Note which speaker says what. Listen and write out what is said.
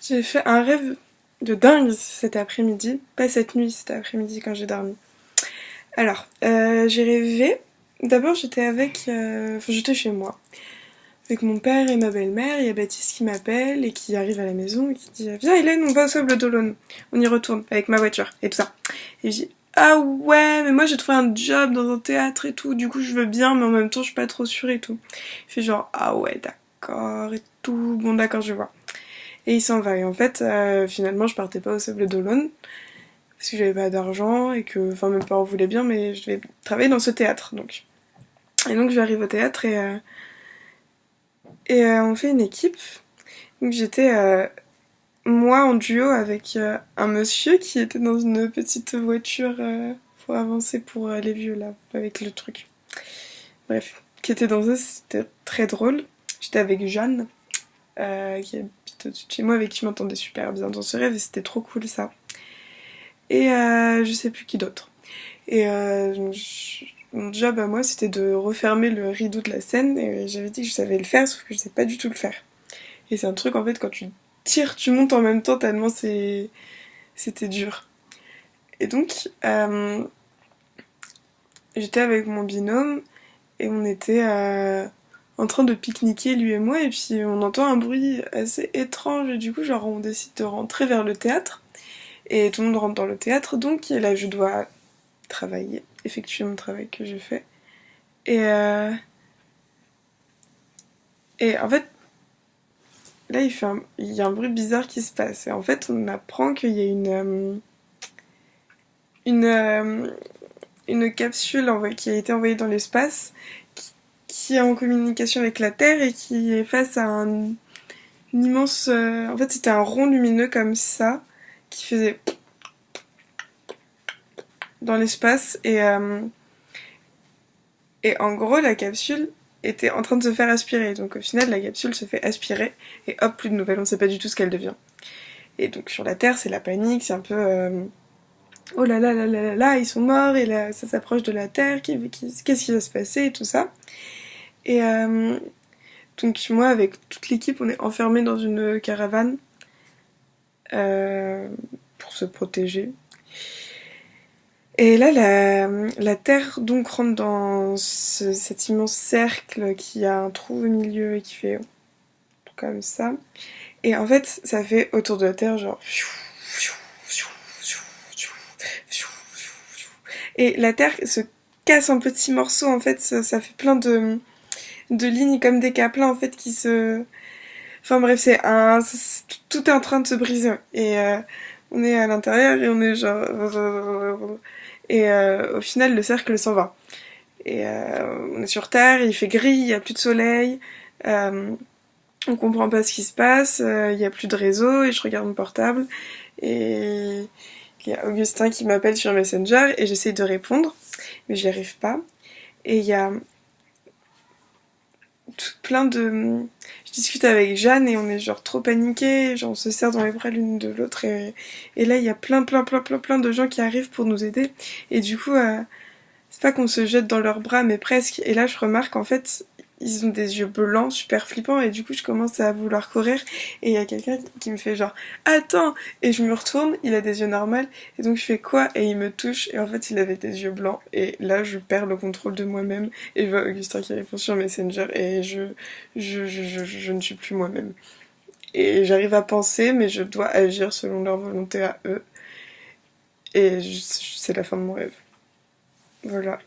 Speaker 1: J'ai fait un rêve de dingue cet après-midi. Pas cette nuit, cet après-midi quand j'ai dormi. Alors, j'ai rêvé. D'abord, j'étais chez moi. Avec mon père et ma belle-mère. Il y a Baptiste qui m'appelle et qui arrive à la maison et qui dit Viens Hélène, on va au Sable d'Olonne. On y retourne avec ma voiture et tout ça. Et je dis Ah ouais, mais moi j'ai trouvé un job dans un théâtre et tout. Du coup, je veux bien, mais en même temps, je suis pas trop sûre et tout. Il fait genre Ah ouais, d'accord et tout. Bon, d'accord, je vois. Et il s'en va. Et en fait, finalement, je partais pas au Sable d'Olonne parce que j'avais pas d'argent et que, enfin, mes parents voulaient bien, mais je devais travailler dans ce théâtre. Donc, et donc, j'arrive au théâtre et on fait une équipe. Donc, j'étais moi en duo avec un monsieur qui était dans une petite voiture pour avancer pour les vieux là, avec le truc. Bref, qui était dans ça, c'était très drôle. J'étais avec Jeanne, qui habite au-dessus de chez moi, avec qui je m'entendais super bien dans ce rêve, et c'était trop cool ça. Et je sais plus qui d'autre. Et mon job à moi, c'était de refermer le rideau de la scène, et j'avais dit que je savais le faire, sauf que je sais pas du tout le faire. Et c'est un truc, en fait, quand tu tires, tu montes en même temps, tellement c'était dur. Et donc, j'étais avec mon binôme, et on était en train de pique-niquer, lui et moi, et puis on entend un bruit assez étrange, et du coup, genre, on décide de rentrer vers le théâtre. Et tout le monde rentre dans le théâtre, donc, et là, je dois travailler, effectuer mon travail que je fais. Et, et en fait, là, il y a un bruit bizarre qui se passe. Et en fait, on apprend qu'il y a une, euh, une capsule qui a été envoyée dans l'espace, qui est en communication avec la Terre et qui est face à une immense... en fait, c'était un rond lumineux comme ça, qui faisait dans l'espace. Et en gros, la capsule était en train de se faire aspirer. Donc au final, la capsule se fait aspirer et hop, plus de nouvelles. On ne sait pas du tout ce qu'elle devient. Et donc sur la Terre, c'est la panique, c'est un peu oh là là là là là là, ils sont morts et là ça s'approche de la Terre, qu'est-ce qui va se passer et tout ça. Et donc moi, avec toute l'équipe, on est enfermés dans une caravane euh, pour se protéger. Et là, la Terre donc rentre dans cet immense cercle qui a un trou au milieu et qui fait comme ça. Et en fait, ça fait autour de la Terre genre... Et la Terre se casse en petits morceaux, en fait, ça fait plein de lignes comme des caplins, en fait, qui se... Enfin bref, tout est en train de se briser. Et on est à l'intérieur et on est genre... Et au final, le cercle s'en va. Et on est sur Terre, il fait gris, il n'y a plus de soleil. On comprend pas ce qui se passe, il y a plus de réseau et je regarde mon portable et il y a Augustin qui m'appelle sur Messenger et j'essaie de répondre mais j'y arrive pas. Et il y a plein de... Je discute avec Jeanne et on est genre trop paniqués, genre on se serre dans les bras l'une de l'autre et là il y a plein de gens qui arrivent pour nous aider et du coup c'est pas qu'on se jette dans leurs bras mais presque et là je remarque en fait ils ont des yeux blancs super flippants et du coup je commence à vouloir courir et il y a quelqu'un qui me fait genre attends et je me retourne, il a des yeux normaux et donc je fais quoi et il me touche et en fait il avait des yeux blancs et là je perds le contrôle de moi-même et je vois Augustin qui répond sur Messenger et je ne suis plus moi-même et j'arrive à penser mais je dois agir selon leur volonté à eux et c'est la fin de mon rêve, voilà.